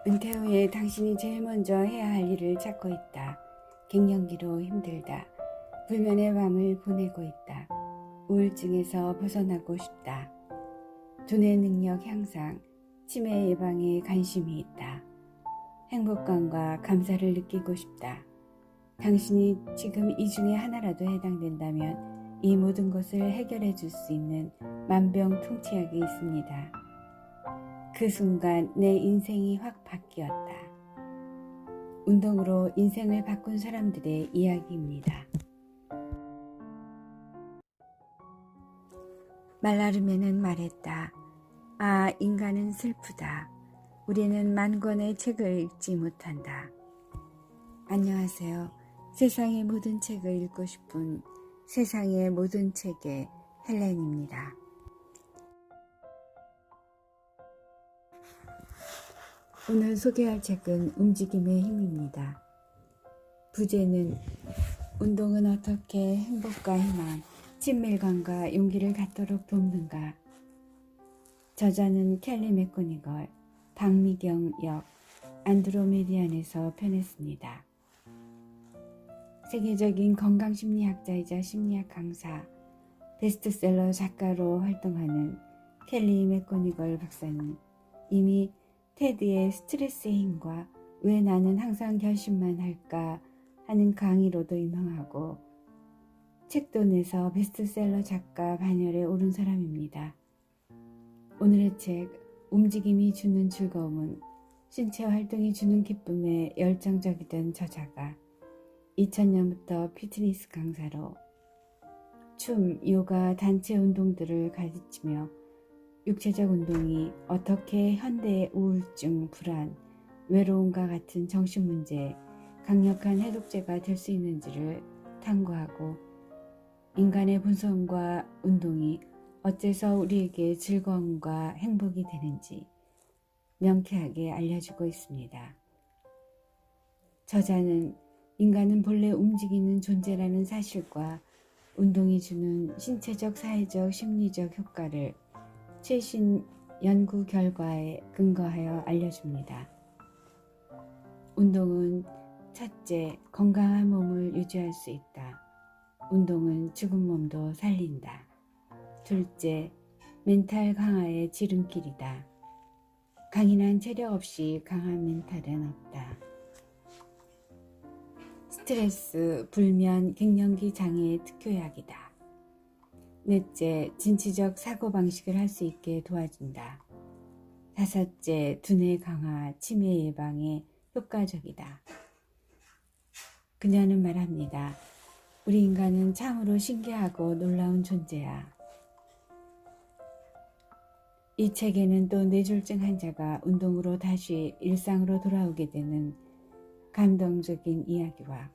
은퇴 후에 당신이 제일 먼저 해야 할 일을 찾고 있다. 갱년기로 힘들다. 불면의 밤을 보내고 있다. 우울증에서 벗어나고 싶다. 두뇌 능력 향상, 치매 예방에 관심이 있다. 행복감과 감사를 느끼고 싶다. 당신이 지금 이 중에 하나라도 해당된다면 이 모든 것을 해결해 줄 수 있는 만병통치약이 있습니다. 그 순간 내 인생이 확 바뀌었다. 운동으로 인생을 바꾼 사람들의 이야기입니다. 말라르메는 말했다. 아, 인간은 슬프다. 우리는 만 권의 책을 읽지 못한다. 안녕하세요. 세상의 모든 책을 읽고 싶은 세상의 모든 책의 헬렌입니다. 오늘 소개할 책은 움직임의 힘입니다. 부제는 운동은 어떻게 행복과 희망, 친밀감과 용기를 갖도록 돕는가. 저자는 켈리 맥고니걸, 박미경 역, 안드로메디안에서 펴냈습니다. 세계적인 건강심리학자이자 심리학 강사, 베스트셀러 작가로 활동하는 켈리 맥고니걸 박사는 이미 테드의 스트레스의 힘과 왜 나는 항상 결심만 할까 하는 강의로도 유명하고 책도 내서 베스트셀러 작가 반열에 오른 사람입니다. 오늘의 책 움직임이 주는 즐거움은 신체 활동이 주는 기쁨에 열정적이던 저자가 2000년부터 피트니스 강사로 춤, 요가, 단체 운동들을 가르치며 육체적 운동이 어떻게 현대의 우울증, 불안, 외로움과 같은 정신문제에 강력한 해독제가 될 수 있는지를 탐구하고 인간의 본성과 운동이 어째서 우리에게 즐거움과 행복이 되는지 명쾌하게 알려주고 있습니다. 저자는 인간은 본래 움직이는 존재라는 사실과 운동이 주는 신체적, 사회적, 심리적 효과를 최신 연구 결과에 근거하여 알려줍니다. 운동은 첫째, 건강한 몸을 유지할 수 있다. 운동은 죽은 몸도 살린다. 둘째, 멘탈 강화의 지름길이다. 강인한 체력 없이 강한 멘탈은 없다. 스트레스, 불면, 갱년기 장애의 특효약이다. 넷째, 진취적 사고방식을 할 수 있게 도와준다. 다섯째, 두뇌 강화, 치매 예방에 효과적이다. 그녀는 말합니다. 우리 인간은 참으로 신기하고 놀라운 존재야. 이 책에는 또 뇌졸중 환자가 운동으로 다시 일상으로 돌아오게 되는 감동적인 이야기와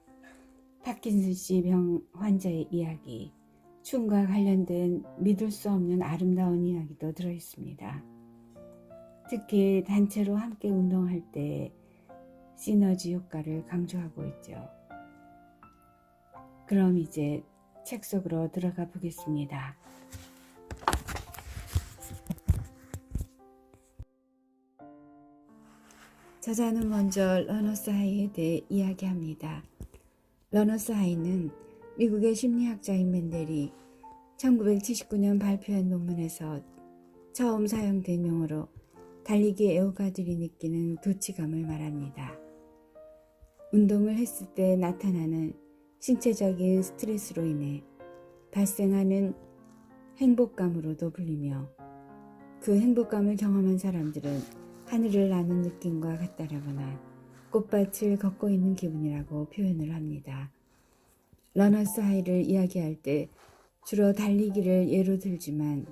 파킨슨씨 병 환자의 이야기, 춤과 관련된 믿을 수 없는 아름다운 이야기도 들어있습니다. 특히 단체로 함께 운동할 때 시너지 효과를 강조하고 있죠. 그럼 이제 책 속으로 들어가 보겠습니다. 저자는 먼저 러너스 하이에 대해 이야기합니다. 러너스 하이는 미국의 심리학자인 맨델이 1979년 발표한 논문에서 처음 사용된 용어로 달리기 애호가들이 느끼는 도취감을 말합니다. 운동을 했을 때 나타나는 신체적인 스트레스로 인해 발생하는 행복감으로도 불리며 그 행복감을 경험한 사람들은 하늘을 나는 느낌과 같다라거나 꽃밭을 걷고 있는 기분이라고 표현을 합니다. 러너스 하이를 이야기할 때 주로 달리기를 예로 들지만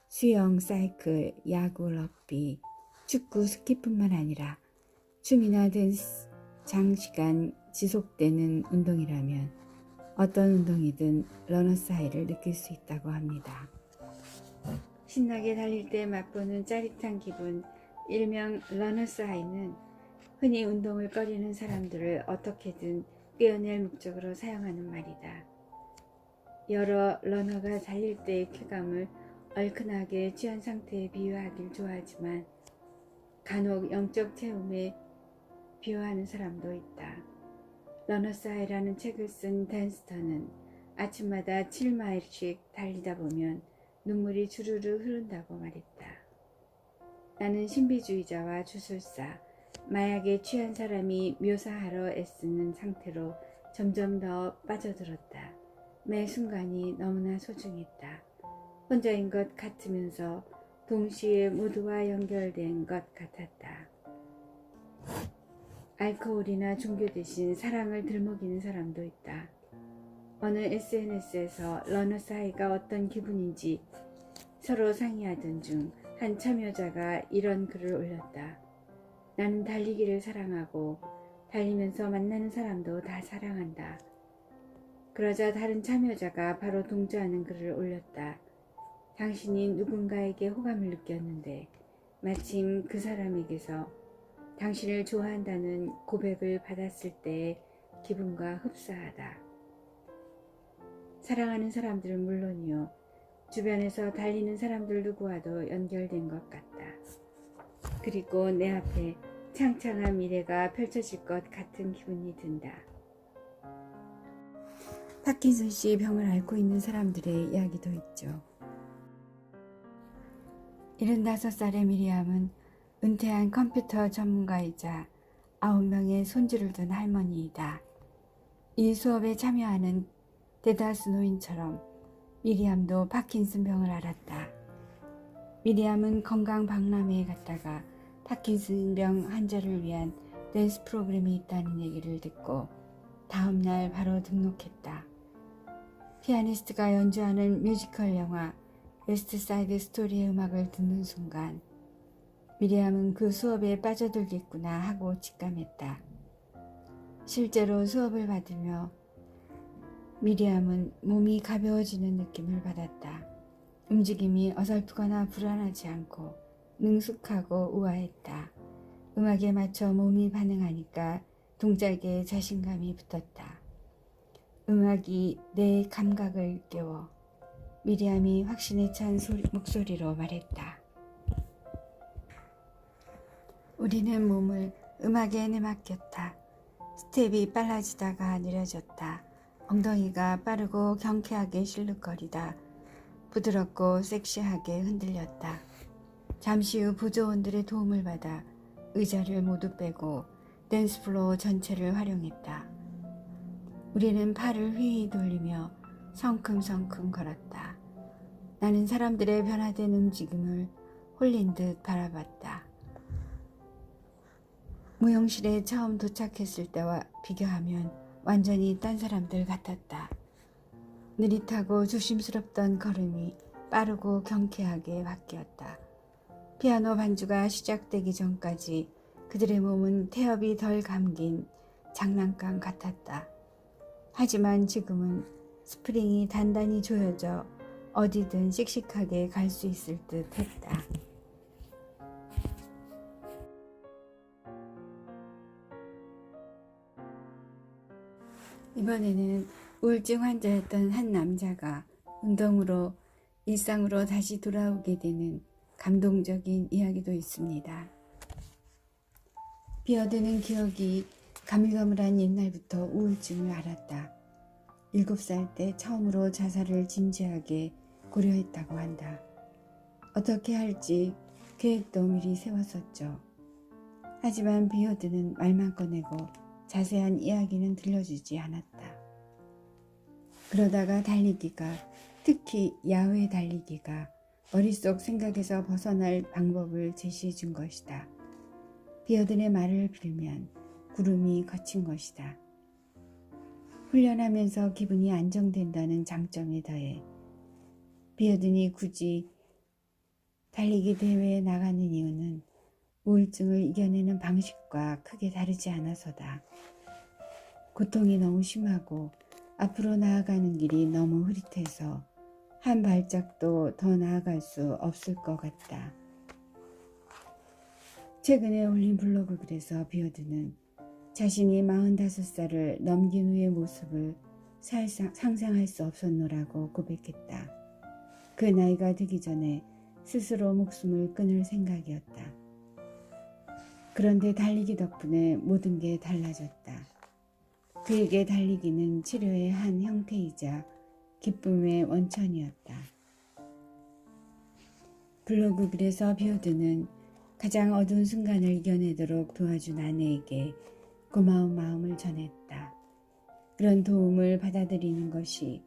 수영, 사이클, 야구, 럭비, 축구, 스키뿐만 아니라 춤이나 댄스, 장시간 지속되는 운동이라면 어떤 운동이든 러너스 하이를 느낄 수 있다고 합니다. 신나게 달릴 때 맛보는 짜릿한 기분, 일명 러너스 하이는 흔히 운동을 꺼리는 사람들을 어떻게든 떼어낼 목적으로 사용하는 말이다. 여러 러너가 달릴 때의 쾌감을 얼큰하게 취한 상태에 비유하길 좋아하지만 간혹 영적 체험에 비유하는 사람도 있다. 러너스 하이라는 책을 쓴 댄스터는 아침마다 7마일씩 달리다 보면 눈물이 주르르 흐른다고 말했다. 나는 신비주의자와 주술사, 마약에 취한 사람이 묘사하러 애쓰는 상태로 점점 더 빠져들었다. 매 순간이 너무나 소중했다. 혼자인 것 같으면서 동시에 모두와 연결된 것 같았다. 알코올이나 종교 대신 사랑을 들먹이는 사람도 있다. 어느 SNS에서 러너스 하이가 어떤 기분인지 서로 상의하던 중 한 참여자가 이런 글을 올렸다. 나는 달리기를 사랑하고 달리면서 만나는 사람도 다 사랑한다. 그러자 다른 참여자가 바로 동조하는 글을 올렸다. 당신이 누군가에게 호감을 느꼈는데 마침 그 사람에게서 당신을 좋아한다는 고백을 받았을 때의 기분과 흡사하다. 사랑하는 사람들은 물론이요. 주변에서 달리는 사람들 누구와도 연결된 것 같다. 그리고 내 앞에 창창한 미래가 펼쳐질 것 같은 기분이 든다. 파킨슨 씨 병을 앓고 있는 사람들의 이야기도 있죠. 75살의 미리암은 은퇴한 컴퓨터 전문가이자 9명의 손주를 둔 할머니이다. 이 수업에 참여하는 대다수 노인처럼 미리암도 파킨슨 병을 앓았다. 미리암은 건강 박람회에 갔다가 파킨슨 병 환자를 위한 댄스 프로그램이 있다는 얘기를 듣고 다음날 바로 등록했다. 피아니스트가 연주하는 뮤지컬 영화 웨스트 사이드 스토리의 음악을 듣는 순간 미리암은 그 수업에 빠져들겠구나 하고 직감했다. 실제로 수업을 받으며 미리암은 몸이 가벼워지는 느낌을 받았다. 움직임이 어설프거나 불안하지 않고 능숙하고 우아했다. 음악에 맞춰 몸이 반응하니까 동작에 자신감이 붙었다. 음악이 내 감각을 깨워 미리암이 확신에 찬 목소리로 말했다. 우리는 몸을 음악에 내맡겼다. 스텝이 빨라지다가 느려졌다. 엉덩이가 빠르고 경쾌하게 실룩거리다. 부드럽고 섹시하게 흔들렸다. 잠시 후 보조원들의 도움을 받아 의자를 모두 빼고 댄스플로어 전체를 활용했다. 우리는 팔을 휘휘 돌리며 성큼성큼 걸었다. 나는 사람들의 변화된 움직임을 홀린 듯 바라봤다. 무용실에 처음 도착했을 때와 비교하면 완전히 딴 사람들 같았다. 느릿하고 조심스럽던 걸음이 빠르고 경쾌하게 바뀌었다. 피아노 반주가 시작되기 전까지 그들의 몸은 태엽이 덜 감긴 장난감 같았다. 하지만 지금은 스프링이 단단히 조여져 어디든 씩씩하게 갈 수 있을 듯 했다. 이번에는 우울증 환자였던 한 남자가 운동으로 일상으로 다시 돌아오게 되는 감동적인 이야기도 있습니다. 비어드는 기억이 가물가물한 옛날부터 우울증을 앓았다. 7살 때 처음으로 자살을 진지하게 고려했다고 한다. 어떻게 할지 계획도 미리 세웠었죠. 하지만 비어드는 말만 꺼내고 자세한 이야기는 들려주지 않았다. 그러다가 달리기가, 특히 야외 달리기가 머릿속 생각에서 벗어날 방법을 제시해 준 것이다. 비어든의 말을 빌면 구름이 거친 것이다. 훈련하면서 기분이 안정된다는 장점에 더해 비어든이 굳이 달리기 대회에 나가는 이유는 우울증을 이겨내는 방식과 크게 다르지 않아서다. 고통이 너무 심하고 앞으로 나아가는 길이 너무 흐릿해서 한 발짝도 더 나아갈 수 없을 것 같다. 최근에 올린 블로그 글에서 비어드는 자신이 45살을 넘긴 후의 모습을 상상할 수 없었노라고 고백했다. 그 나이가 되기 전에 스스로 목숨을 끊을 생각이었다. 그런데 달리기 덕분에 모든 게 달라졌다. 그에게 달리기는 치료의 한 형태이자 기쁨의 원천이었다. 블로그 글에서 비오드는 가장 어두운 순간을 이겨내도록 도와준 아내에게 고마운 마음을 전했다. 그런 도움을 받아들이는 것이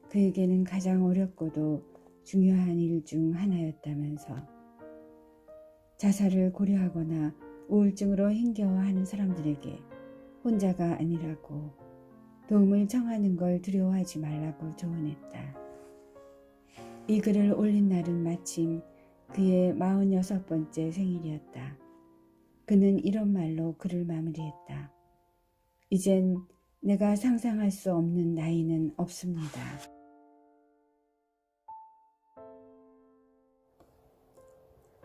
그에게는 가장 어렵고도 중요한 일 중 하나였다면서 자살을 고려하거나 우울증으로 힘겨워하는 사람들에게 혼자가 아니라고 도움을 청하는 걸 두려워하지 말라고 조언했다. 이 글을 올린 날은 마침 그의 46번째 생일이었다. 그는 이런 말로 글을 마무리했다. 이젠 내가 상상할 수 없는 나이는 없습니다.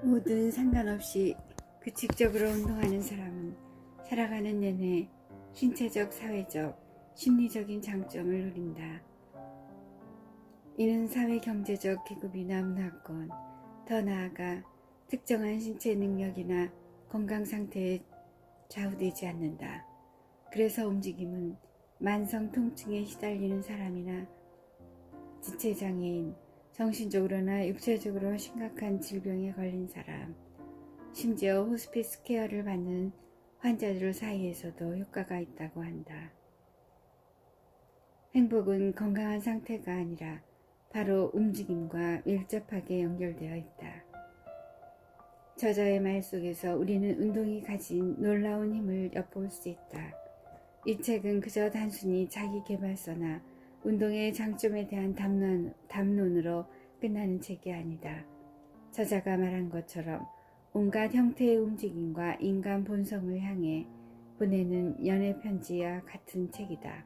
모든 상관없이 규칙적으로 운동하는 사람은 살아가는 내내 신체적, 사회적, 심리적인 장점을 누린다. 이는 사회 경제적 계급이나 문화권, 더 나아가 특정한 신체 능력이나 건강 상태에 좌우되지 않는다. 그래서 움직임은 만성 통증에 시달리는 사람이나 지체장애인, 정신적으로나 육체적으로 심각한 질병에 걸린 사람, 심지어 호스피스 케어를 받는 환자들 사이에서도 효과가 있다고 한다. 행복은 건강한 상태가 아니라 바로 움직임과 밀접하게 연결되어 있다. 저자의 말 속에서 우리는 운동이 가진 놀라운 힘을 엿볼 수 있다. 이 책은 그저 단순히 자기 개발서나 운동의 장점에 대한 담론으로 끝나는 책이 아니다. 저자가 말한 것처럼 온갖 형태의 움직임과 인간 본성을 향해 보내는 연애 편지와 같은 책이다.